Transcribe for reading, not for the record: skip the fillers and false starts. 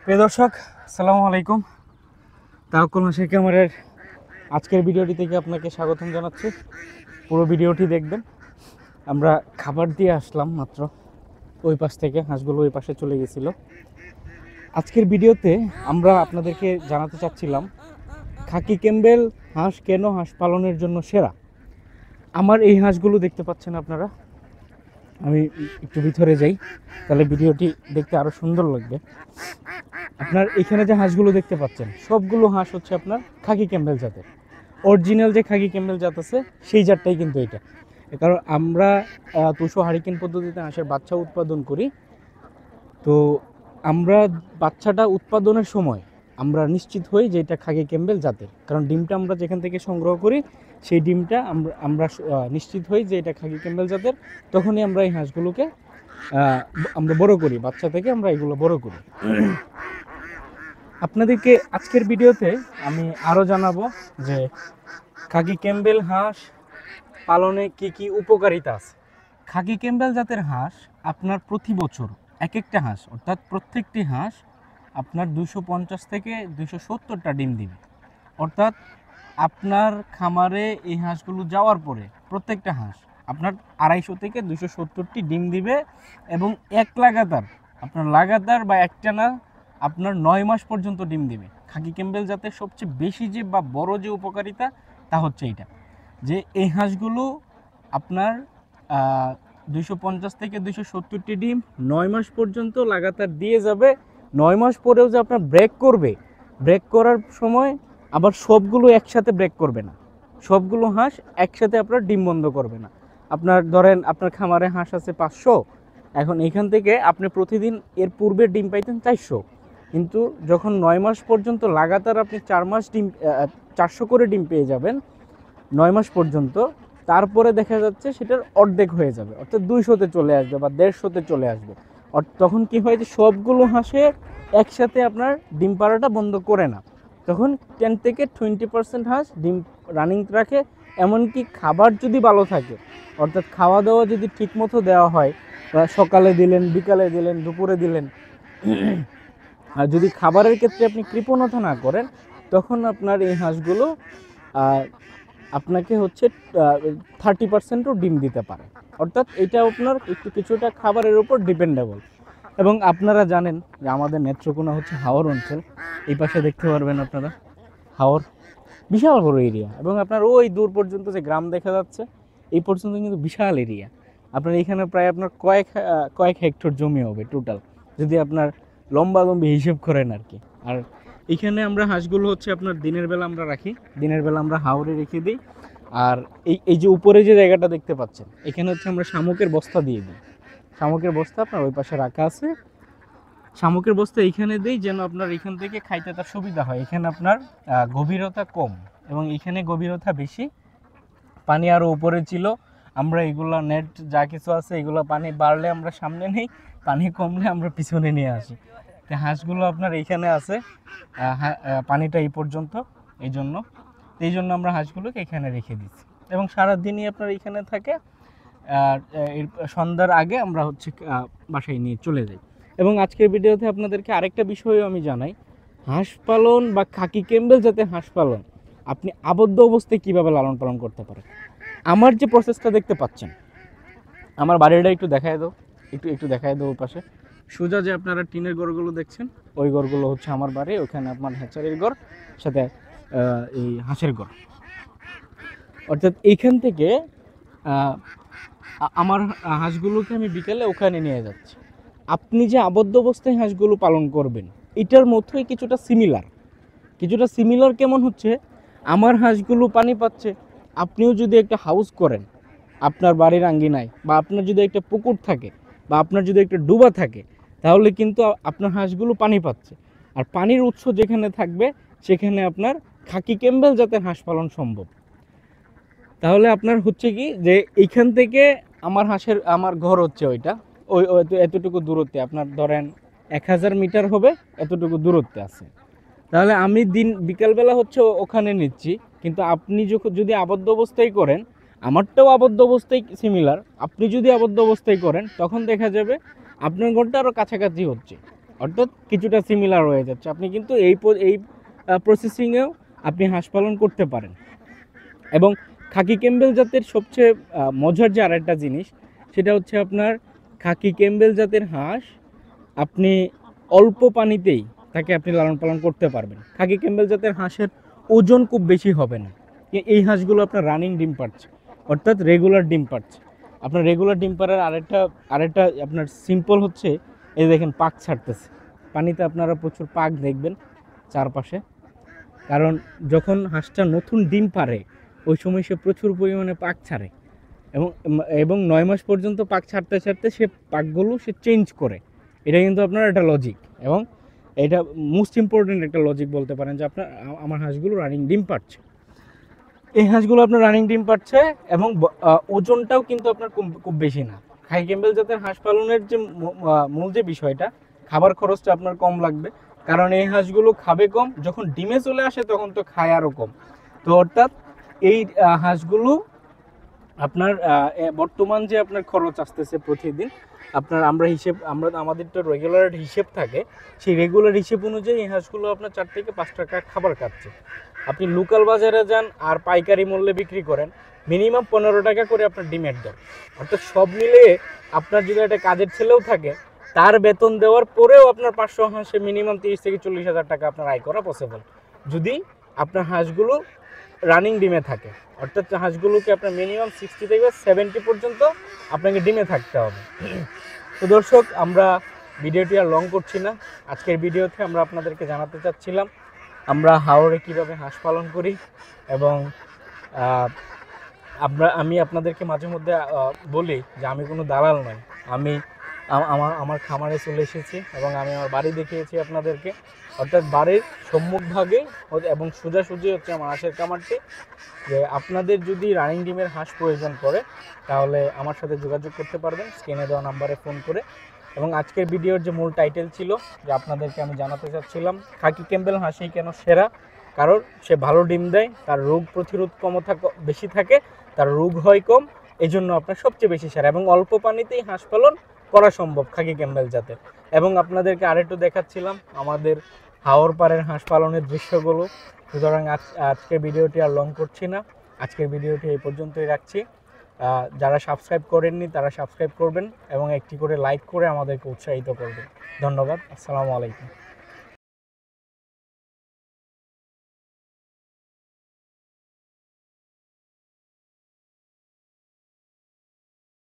প্রিয় দর্শক, আসসালামু আলাইকুম। তাওয়াক্কুল মাসের ক্যামেরার আজকের ভিডিওটি থেকে আপনাকে স্বাগতম জানাচ্ছি। পুরো ভিডিওটি দেখবেন। আমরা খাবার দিয়ে আসলাম মাত্র, ওই পাশ থেকে হাঁসগুলো ওই পাশে চলে গেছিলো। আজকের ভিডিওতে আমরা আপনাদেরকে জানাতে চাচ্ছিলাম খাকি ক্যাম্বেল হাঁস কেন হাঁস পালনের জন্য সেরা। আমার এই হাঁসগুলো দেখতে পাচ্ছেন আপনারা। আমি একটু ভিতরে যাই, তাহলে ভিডিওটি দেখতে আরও সুন্দর লাগবে। আপনার এখানে যে হাঁসগুলো দেখতে পাচ্ছেন সবগুলো হাঁস হচ্ছে আপনার খাকি ক্যাম্বেল জাতের। অরিজিনাল যে খাকি ক্যাম্বেল জাত আছে সেই জাতটাই কিন্তু এটা। কারণ আমরা তুষো হারিকেন পদ্ধতিতে হাঁসের বাচ্চা উৎপাদন করি। তো আমরা বাচ্চাটা উৎপাদনের সময় আমরা নিশ্চিত হই যে এটা খাকি ক্যাম্বেল জাতের, কারণ ডিমটা আমরা যেখান থেকে সংগ্রহ করি সেই ডিমটা আমরা নিশ্চিত হই যে এটা খাকি ক্যাম্বেল জাতের। তখনই আমরা এই হাঁসগুলোকে আমরা বড় করি, বাচ্চা থেকে আমরা এগুলো বড় করি। আপনাদেরকে আজকের ভিডিওতে আমি আরও জানাবো যে খাকি ক্যাম্বেল হাঁস পালনে কি কি উপকারিতা আছে। খাকি ক্যাম্বেল জাতের হাঁস আপনার প্রতি বছর এক একটা হাঁস, অর্থাৎ প্রত্যেকটি হাঁস আপনার 250 থেকে 270টা ডিম দিবে। অর্থাৎ আপনার খামারে এই হাঁসগুলো যাওয়ার পরে প্রত্যেকটা হাঁস আপনার 250 থেকে 270টি ডিম দিবে এবং লাগাতার বা একটানা আপনার 9 মাস পর্যন্ত ডিম দিবে। খাকি ক্যাম্বেল জাতের সবচেয়ে বেশি যে বা বড় যে উপকারিতা তা হচ্ছে এইটা, যে এই হাঁসগুলো আপনার 250 থেকে 270টি ডিম 9 মাস পর্যন্ত লাগাতার দিয়ে যাবে। 9 মাস পরেও যে আপনার ব্রেক করবে, ব্রেক করার সময় আবার সবগুলো একসাথে ব্রেক করবে না। সবগুলো হাঁস একসাথে আপনার ডিম বন্ধ করবে না। আপনার ধরেন আপনার খামারে হাঁস আছে 500, এখন এখান থেকে আপনি প্রতিদিন এর পূর্বে ডিম পাইতেন 400, কিন্তু যখন 9 মাস পর্যন্ত লাগাতার আপনি 4 মাস ডিম 400 করে ডিম পেয়ে যাবেন 9 মাস পর্যন্ত, তারপরে দেখা যাচ্ছে সেটার অর্ধেক হয়ে যাবে, অর্থাৎ 200তে চলে আসবে বা 150তে চলে আসবে। তখন কি হয় যে সবগুলো হাঁসে একসাথে আপনার ডিম পাড়াটা বন্ধ করে না, তখন 10 থেকে 20% হাঁস ডিম রানিং রাখে। এমনকি খাবার যদি ভালো থাকে, অর্থাৎ খাওয়া দাওয়া যদি ঠিকমতো দেওয়া হয়, সকালে দিলেন, বিকালে দিলেন, দুপুরে দিলেন, আর যদি খাবারের ক্ষেত্রে আপনি কৃপণতা না করেন, তখন আপনার এই হাঁসগুলো আপনাকে হচ্ছে 30%ও ডিম দিতে পারে। অর্থাৎ এটা আপনার কিছুটা খাবারের উপর ডিপেন্ডেবল। এবং আপনারা জানেন যে আমাদের নেত্রকোনা হচ্ছে হাওর অঞ্চল। এই পাশে দেখতে পারবেন আপনারা হাওর, বিশাল বড় এরিয়া, এবং আপনার ওই দূর পর্যন্ত যে গ্রাম দেখা যাচ্ছে এই পর্যন্ত কিন্তু বিশাল এরিয়া। আপনার এখানে প্রায় আপনার কয়েক হেক্টর জমি হবে টোটাল, যদি আপনার লম্বালম্বি হিসেব করেন আর কি। আর এখানে আমরা হাঁসগুলো হচ্ছে আপনার দিনের বেলা আমরা রাখি, দিনের বেলা আমরা হাওরে রেখে দিই। আর এই যে উপরে যে জায়গাটা দেখতে পাচ্ছেন, এখানে হচ্ছে আমরা শামুকের বস্তা দিয়ে দিই। শামুকের বস্তা আপনার ওই পাশে রাখা আছে, শামুকের বস্তা এইখানে দিই যেন আপনার এখান থেকে খাইতে তার সুবিধা হয়। এখানে আপনার গভীরতা কম এবং এখানে গভীরতা বেশি, পানি আরও উপরে ছিল। আমরা এগুলো নেট যা কিছু আছে এগুলো পানি বাড়লে আমরা সামনে নেই, পানি কমলে আমরা পিছনে নিয়ে আসি। তো হাঁসগুলো আপনার এইখানে আছে, পানিটা এই পর্যন্ত, এই জন্য আমরা হাঁসগুলোকে এখানে রেখে দিচ্ছি এবং সারাদিনই আপনার এইখানে থাকে। আর সন্ধ্যার আগে আমরা হচ্ছে বাসায় নিয়ে চলে যাই। এবং আজকের ভিডিওতে আপনাদেরকে আরেকটা বিষয়ও আমি জানাই, হাঁস পালন বা খাকি ক্যাম্বেল জাতের হাঁস পালন আপনি আবদ্ধ অবস্থায় কীভাবে লালন পালন করতে পারেন। আমার যে প্রসেসটা দেখতে পাচ্ছেন, আমার বাড়িটা একটু দেখায় দাও, একটু দেখায় দাও। ওই পাশে সোজা যে আপনারা টিনের ঘরগুলো দেখছেন, ওই ঘরগুলো হচ্ছে আমার বাড়ি। ওখানে আপনার হ্যাচারির ঘর, সাথে এই হাঁসের ঘর। অর্থাৎ এইখান থেকে আমার হাঁসগুলোকে আমি বিকেলে ওখানে নিয়ে যাচ্ছি। আপনি যে আবদ্ধ অবস্থায় হাঁসগুলো পালন করবেন এটার মতোই কিছুটা সিমিলার। কেমন হচ্ছে, আমার হাঁসগুলো পানি পাচ্ছে, আপনিও যদি একটা হাউস করেন আপনার বাড়ির আঙ্গিনায়, বা আপনার যদি একটা পুকুর থাকে, বা আপনার যদি একটা ডুবা থাকে, তাহলে কিন্তু আপনার হাঁসগুলো পানি পাচ্ছে। আর পানির উৎস যেখানে থাকবে সেখানে আপনার খাকি ক্যাম্বেল জাতের হাঁস পালন সম্ভব। তাহলে আপনার হচ্ছে কি যে এইখান থেকে আমার ঘর হচ্ছে ওই এতটুকু দূরত্বে, আপনার ধরেন 1000 মিটার হবে, এতটুকু দূরত্বে আছে। তাহলে আমি বিকালবেলা হচ্ছে ওখানে নিচ্ছি, কিন্তু আপনি যদি আবদ্ধ অবস্থায় করেন, আমারটাও আবদ্ধ অবস্থায় সিমিলার, আপনি যদি আবদ্ধ অবস্থায় করেন তখন দেখা যাবে আপনার ঘরটা আরও কাছাকাছি হচ্ছে। অর্থাৎ কিছুটা সিমিলার হয়ে যাচ্ছে। আপনি কিন্তু এই প্রসেসিংয়েও আপনি হাঁস পালন করতে পারেন। এবং খাকি ক্যাম্বেল জাতের সবচেয়ে মজার যে আরেকটা জিনিস, সেটা হচ্ছে আপনার খাকি ক্যাম্বেল জাতের হাঁস আপনি অল্প পানিতেই তাকে আপনি লালন পালন করতে পারবেন। খাকি ক্যাম্বেল জাতের হাঁসের ওজন খুব বেশি হবে না। এই হাঁসগুলো আপনার রানিং ডিম পাড়ছে, অর্থাৎ রেগুলার ডিম পাড়ছে। আপনার রেগুলার ডিম পাড়ার আরেকটা আপনার সিম্পল হচ্ছে, এই দেখেন পাক ছাড়তেছে পানিতে, আপনারা প্রচুর পাক দেখবেন চারপাশে। কারণ যখন হাঁসটা নতুন ডিম পাড়ে ওই সময় সে প্রচুর পরিমাণে পাক ছাড়ে, এবং এবং 9 মাস পর্যন্ত পাক ছাড়তে ছাড়তে সে পাকগুলো সে চেঞ্জ করে। এটা কিন্তু আপনার একটা লজিক, এবং এটা মোস্ট ইম্পর্টেন্ট একটা লজিক বলতে পারেন যে আপনার আমার হাঁসগুলো রানিং ডিম পাচ্ছে। এই হাঁসগুলো আপনার রানিং ডিম পাচ্ছে, এবং ওজনটাও কিন্তু আপনার খুব বেশি না। খাকি ক্যাম্বেল জাতের হাঁস পালনের যে মূল যে বিষয়টা, খাবার খরচটা আপনার কম লাগবে, কারণ এই হাঁসগুলো খাবে কম, যখন ডিমে চলে আসে তখন তো খায় আরও কম। তো অর্থাৎ এই হাঁসগুলো আপনার বর্তমান যে আপনার খরচ আসতেছে প্রতিদিন, আপনার আমরা আমাদের তো রেগুলার হিসেব থাকে, সেই রেগুলার হিসেব অনুযায়ী এই হাঁসগুলো আপনার 4 থেকে 5 টাকা খাবার খাচ্ছে। আপনি লোকাল বাজারে যান আর পাইকারি মূল্যে বিক্রি করেন, মিনিমাম 15 টাকা করে আপনার ডিমের দর। অর্থাৎ সব মিলিয়ে আপনার যদি একটা কাজের ছেলেও থাকে, তার বেতন দেওয়ার পরেও আপনার 500 হাঁসে মিনিমাম 30 থেকে 40 হাজার টাকা আপনার আয় করা পসিবল, যদি আপনার হাঁসগুলো রানিং ডিমে থাকে। অর্থাৎ হাঁসগুলোকে আপনার মিনিমাম 60 থেকে 70 পর্যন্ত আপনাকে ডিমে থাকতে হবে। তো দর্শক, আমরা ভিডিওটি আর লং করছি না। আজকের ভিডিওতে আমরা আপনাদেরকে জানাতে চাচ্ছিলাম আমরা হাওরে কিভাবে হাঁস পালন করি, এবং আমি আপনাদেরকে মাঝে মধ্যে বলি যে আমি কোনো দালাল নই। আমি আমার খামারে চলে এসেছি এবং আমি আমার বাড়ি দেখিয়েছি আপনাদেরকে। অর্থাৎ বাড়ির সম্মুখভাগে এবং সোজাসুজি হচ্ছে আমার হাঁসের খামারটি। যে আপনাদের যদি রানিং ডিমের হাঁস প্রয়োজন পড়ে, তাহলে আমার সাথে যোগাযোগ করতে পারবেন স্ক্রিনে দেওয়া নাম্বারে ফোন করে। এবং আজকের ভিডিওর যে মূল টাইটেল ছিল, যে আপনাদেরকে আমি জানাতে চাচ্ছিলাম খাকি ক্যাম্বেল হাঁসই কেন সেরা, কারণ সে ভালো ডিম দেয়, তার রোগ প্রতিরোধ ক্ষমতা বেশি থাকে, তার রোগ হয় কম, এই জন্য আপনার সবচেয়ে বেশি সেরা, এবং অল্প পানিতেই হাঁস পালন করা সম্ভব খাকি ক্যাম্বেল জাতের। এবং আপনাদেরকে আরেকটু দেখাচ্ছিলাম আমাদের হাওর পাড়ের হাঁস পালনের দৃশ্যগুলো। সুতরাং আজকের ভিডিওটি আর লং করছি না, আজকের ভিডিওটি এই পর্যন্তই রাখছি। যারা সাবস্ক্রাইব করেননি তারা সাবস্ক্রাইব করবেন এবং একটি করে লাইক করে আমাদেরকে উৎসাহিত করবেন। ধন্যবাদ। আসসালামু আলাইকুম।